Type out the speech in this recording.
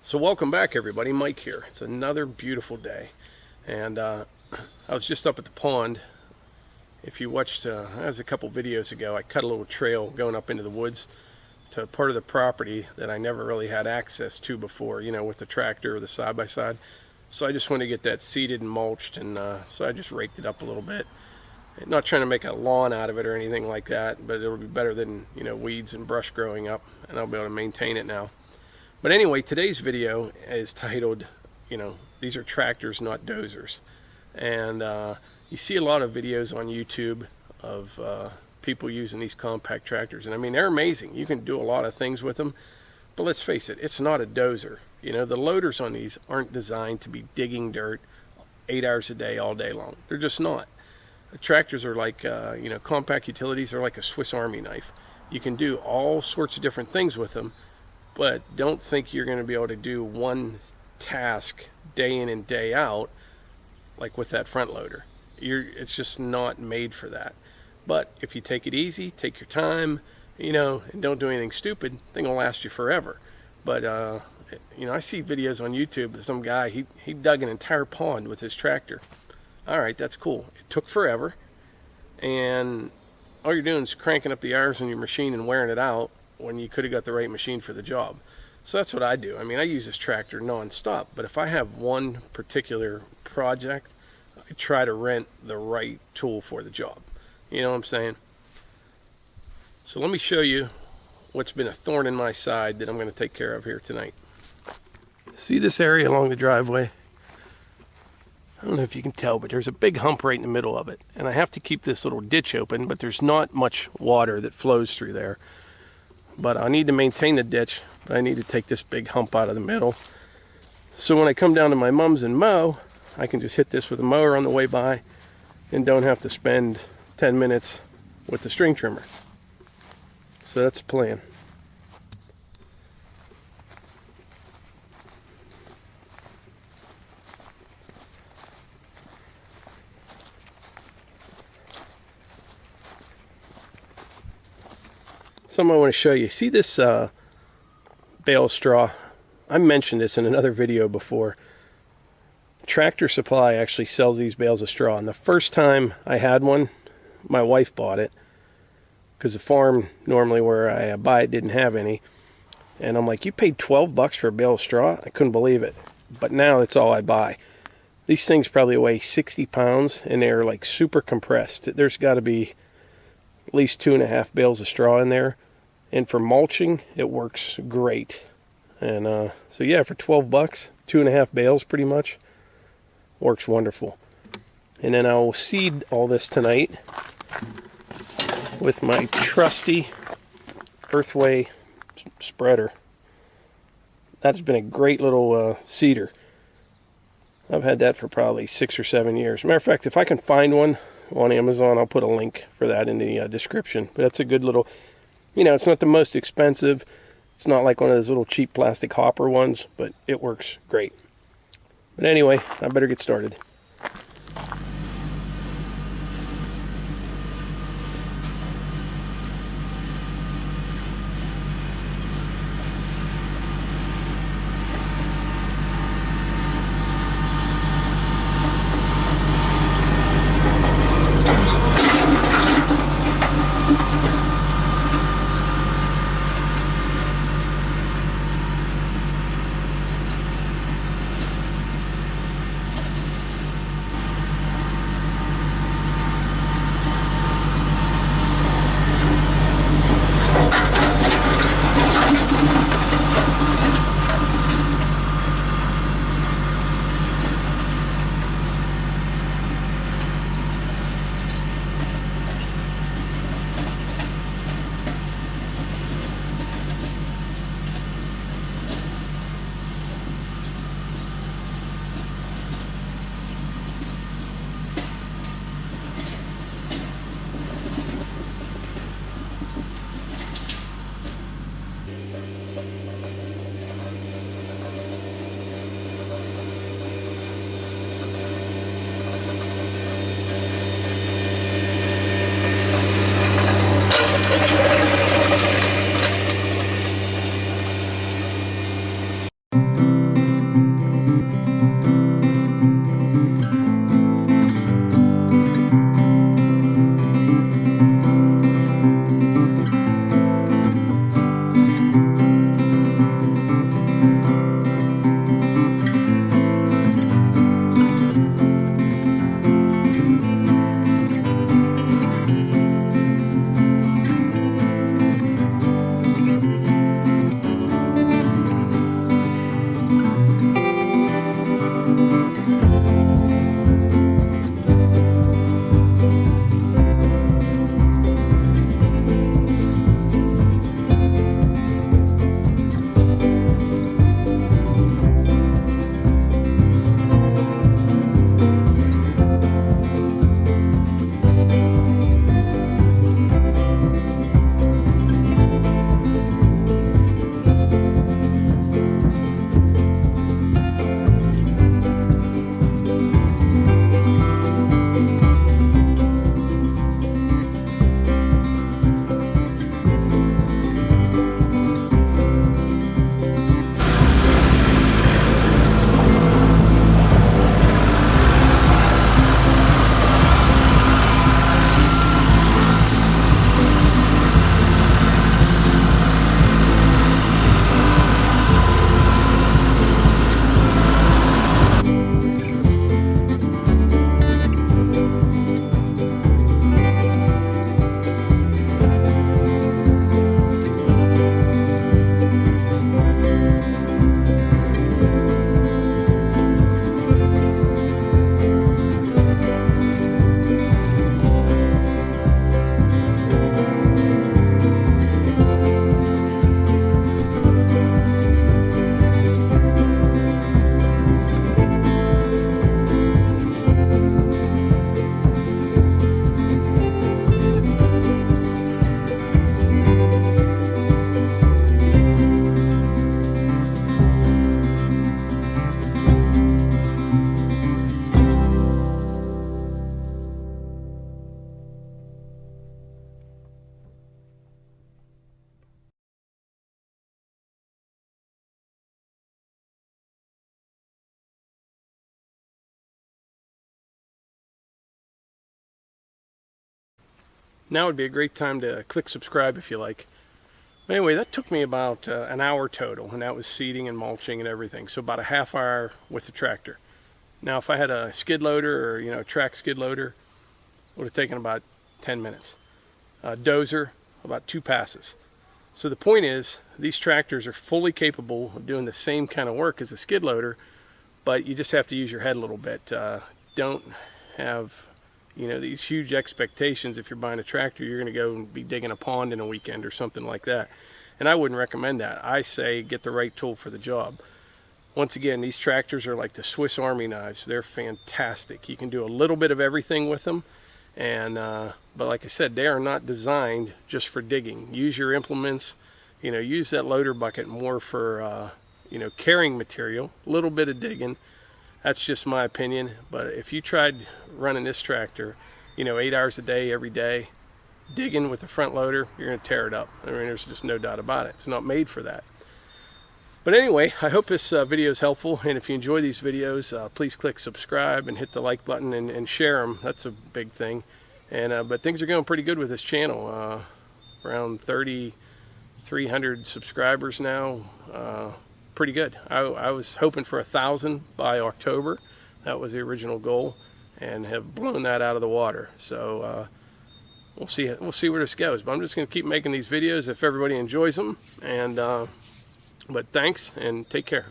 So welcome back everybody, Mike here. It's another beautiful day, and I was just up at the pond. If you watched, that was a couple videos ago, I cut a little trail going up into the woods to part of the property that I never really had access to before, you know, with the tractor or the side-by-side. So I just wanted to get that seeded and mulched, and so I just raked it up a little bit. Not trying to make a lawn out of it or anything like that, but it'll be better than, you know, weeds and brush growing up, and I'll be able to maintain it now. But anyway, today's video is titled, you know, these are tractors, not dozers. And you see a lot of videos on YouTube of people using these compact tractors. And I mean, they're amazing. You can do a lot of things with them. But let's face it, it's not a dozer. You know, the loaders on these aren't designed to be digging dirt 8 hours a day, all day long. They're just not. The tractors are like, you know, compact utilities are like a Swiss Army knife. You can do all sorts of different things with them. But don't think you're going to be able to do one task day in and day out like with that front loader. It's just not made for that. But if you take it easy, take your time, you know, and don't do anything stupid, the thing will last you forever. But you know, I see videos on YouTube of some guy, he dug an entire pond with his tractor. All right, that's cool. It took forever, and all you're doing is cranking up the hours on your machine and wearing it out when you could have got the right machine for the job. So that's what I do. I mean, I use this tractor non-stop, but if I have one particular project, I try to rent the right tool for the job. You know what I'm saying? So let me show you what's been a thorn in my side that I'm going to take care of here tonight. See this area along the driveway? I don't know if you can tell, but there's a big hump right in the middle of it. And I have to keep this little ditch open, but there's not much water that flows through there. But I need to maintain the ditch, but I need to take this big hump out of the middle. So when I come down to my mom's and mow, I can just hit this with a mower on the way by and don't have to spend 10 minutes with the string trimmer. So that's the plan. Something I want to show you. See this bale of straw? I mentioned this in another video before. Tractor Supply actually sells these bales of straw, and the first time I had one, my wife bought it because the farm normally where I buy it didn't have any, and I'm like, you paid 12 bucks for a bale of straw? I couldn't believe it. But now it's all I buy. These things probably weigh 60 pounds, and they're like super compressed. There's got to be at least 2.5 bales of straw in there. And for mulching, it works great. And so yeah, for 12 bucks, 2.5 bales pretty much, works wonderful. And then I'll seed all this tonight with my trusty Earthway spreader. That's been a great little seeder. I've had that for probably 6 or 7 years. Matter of fact, if I can find one on Amazon, I'll put a link for that in the description. But that's a good little, you know, it's not the most expensive. It's not like one of those little cheap plastic hopper ones, but it works great. But anyway, I better get started. Now would be a great time to click subscribe if you like. But anyway, that took me about an hour total, and that was seeding and mulching and everything. So about a half hour with the tractor. Now if I had a skid loader or a track skid loader, it would have taken about 10 minutes. Dozer, about 2 passes. So the point is, these tractors are fully capable of doing the same kind of work as a skid loader, but you just have to use your head a little bit. Don't have these huge expectations. If you're buying a tractor, you're going to go and be digging a pond in a weekend or something like that. And I wouldn't recommend that. I say get the right tool for the job. Once again, these tractors are like the Swiss Army knives. They're fantastic. You can do a little bit of everything with them. And but like I said, they are not designed just for digging. Use your implements, use that loader bucket more for carrying material, a little bit of digging. That's just my opinion. But if you tried running this tractor 8 hours a day every day, digging with the front loader, you're going to tear it up. I mean, there's just no doubt about it. It's not made for that. But anyway, I hope this video is helpful, and if you enjoy these videos, please click subscribe and hit the like button and share them. That's a big thing. And but things are going pretty good with this channel. Around 3,300 subscribers now. Pretty good. I was hoping for 1,000 by October. That was the original goal, and have blown that out of the water. So we'll see where this goes. But I'm just going to keep making these videos if everybody enjoys them. And but thanks, and take care.